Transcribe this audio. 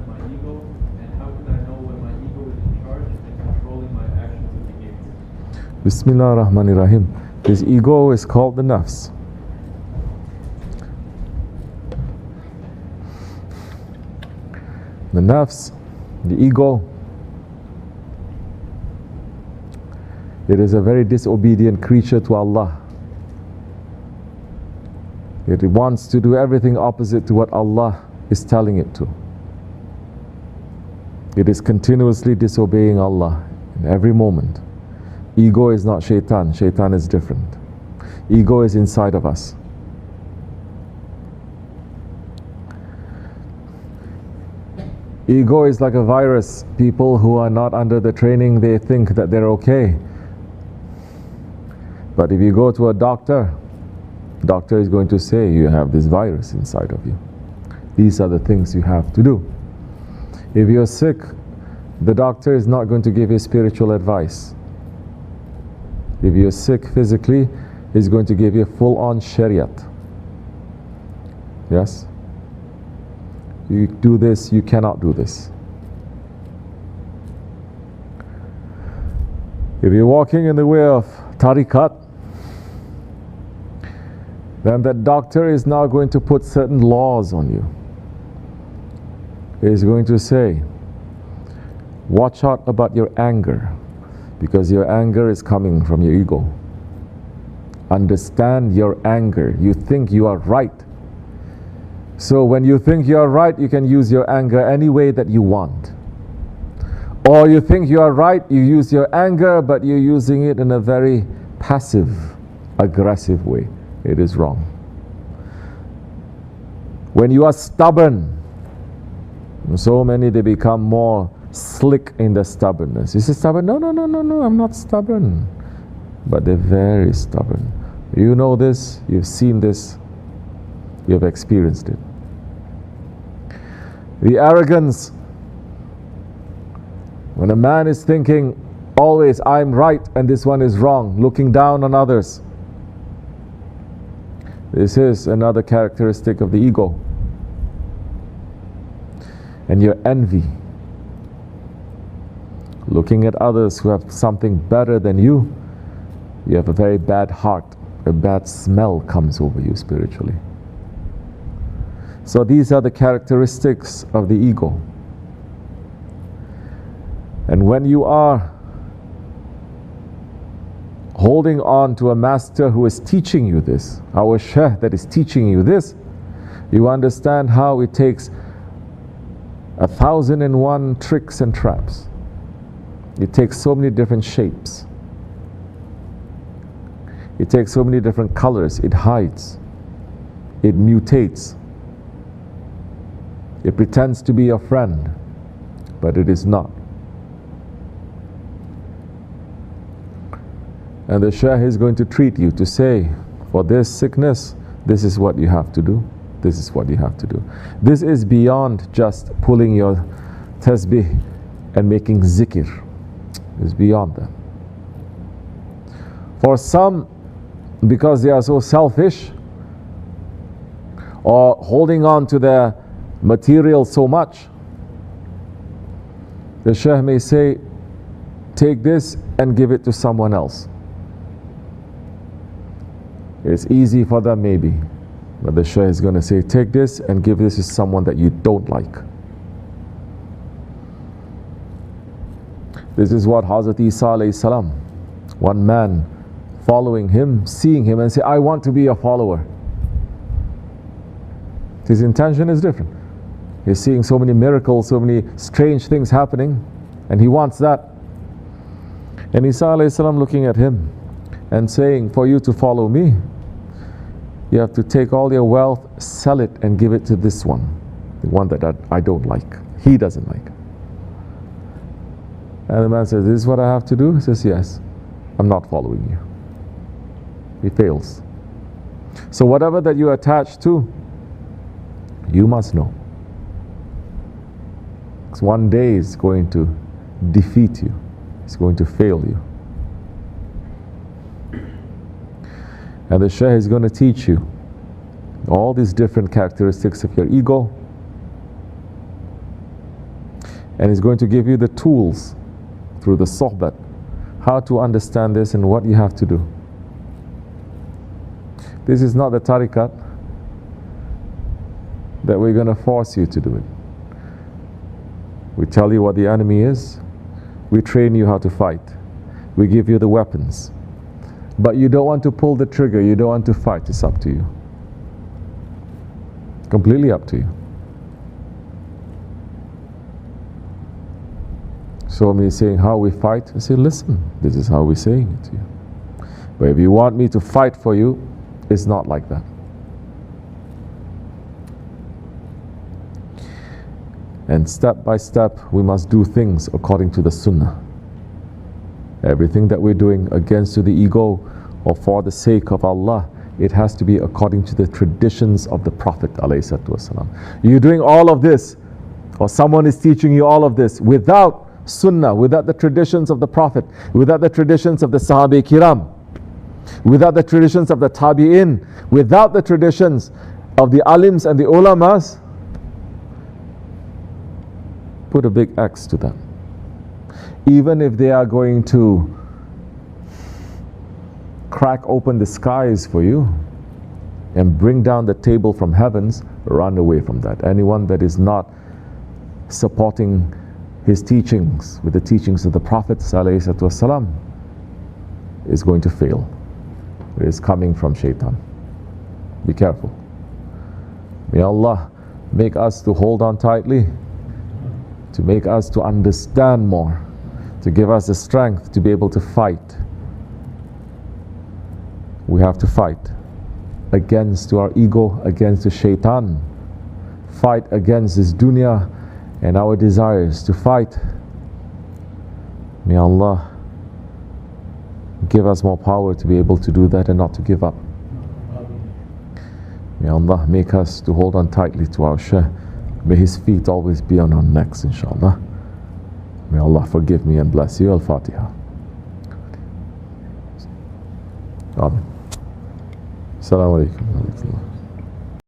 understand my ego, and how can I know when my ego is in charge and controlling my actions and behaviors? Bismillah ar-Rahman ar-Rahim. His ego is called the nafs. The nafs, the ego, it is a very disobedient creature to Allah. It wants to do everything opposite to what Allah is telling it to. It is continuously disobeying Allah in every moment. Ego is not shaitan. Shaitan is different. Ego is inside of us. Ego is like a virus. People who are not under the training, they think that they're okay. But if you go to a doctor is going to say you have this virus inside of you. These are the things you have to do. If you're sick, the doctor is not going to give you spiritual advice. If you're sick physically, he's going to give you full-on shariat. Yes? You do this, you cannot do this. If you're walking in the way of tariqat, then that doctor is now going to put certain laws on you. He's going to say, watch out about your anger, because your anger is coming from your ego. Understand your anger. You think you are right. So when you think you are right, you can use your anger any way that you want. Or you think you are right, you use your anger, but you're using it in a very passive, aggressive way. It is wrong. When you are stubborn, so many, they become more slick in their stubbornness. You say stubborn? No, I'm not stubborn. But they're very stubborn. You know this, you've seen this, you have experienced it. The arrogance, when a man is thinking always, I'm right and this one is wrong, looking down on others. This is another characteristic of the ego. And your envy, looking at others who have something better than you, you have a very bad heart, a bad smell comes over you spiritually. So these are the characteristics of the ego. And when you are holding on to a master who is teaching you this, our Shaykh that is teaching you this, you understand how it takes 1,001 tricks and traps. It takes so many different shapes. It takes so many different colors. It hides. It mutates. It pretends to be your friend, but it is not. And the Shaykh is going to treat you to say, for this sickness, this is what you have to do. This is what you have to do. This is beyond just pulling your tasbih and making zikr. It's beyond that. For some, because they are so selfish or holding on to their material so much, the Shaykh may say, take this and give it to someone else. It's easy for them maybe, but the Shaykh is going to say, take this and give this to someone that you don't like. This is what Hazrat Isa alayhi salam, one man following him, seeing him and say, I want to be a follower. His intention is different. He's seeing so many miracles, so many strange things happening, and he wants that. And Isa alayhi salam looking at him and saying, for you to follow me, you have to take all your wealth, sell it and give it to this one, the one that I don't like, he doesn't like. And the man says, this is what I have to do? He says, yes, I'm not following you. He fails. So whatever that you attach to, you must know. Because one day is going to defeat you. It's going to fail you. And the Shaykh is going to teach you all these different characteristics of your ego. And He's going to give you the tools through the sohbat, how to understand this and what you have to do. This is not the tariqat that we're going to force you to do it. We tell you what the enemy is. We train you how to fight. We give you the weapons. But you don't want to pull the trigger. You don't want to fight. It's up to you. Completely up to you. So many saying how we fight. I say, listen, this is how we're saying it to you. But if you want me to fight for you, it's not like that. And step by step, we must do things according to the sunnah. Everything that we're doing against the ego or for the sake of Allah, it has to be according to the traditions of the Prophet ﷺ. You're doing all of this, or someone is teaching you all of this without sunnah, without the traditions of the Prophet, without the traditions of the Sahabi-Kiram, without the traditions of the Tabi'in, without the traditions of the alims and the ulamas, put a big X to that. Even if they are going to crack open the skies for you and bring down the table from heavens, run away from that. Anyone that is not supporting his teachings with the teachings of the Prophet ﷺ is going to fail. It is coming from shaitan. Be careful. May Allah make us to hold on tightly, to make us to understand more, to give us the strength to be able to fight. We have to fight against our ego, against the shaitan, fight against this dunya and our desires, to fight. May Allah give us more power to be able to do that and not to give up. May Allah make us to hold on tightly to our Shaykh. May his feet always be on our necks, inshallah. May Allah forgive me and bless you. Al-Fatiha. Amen. Assalamu alaikum.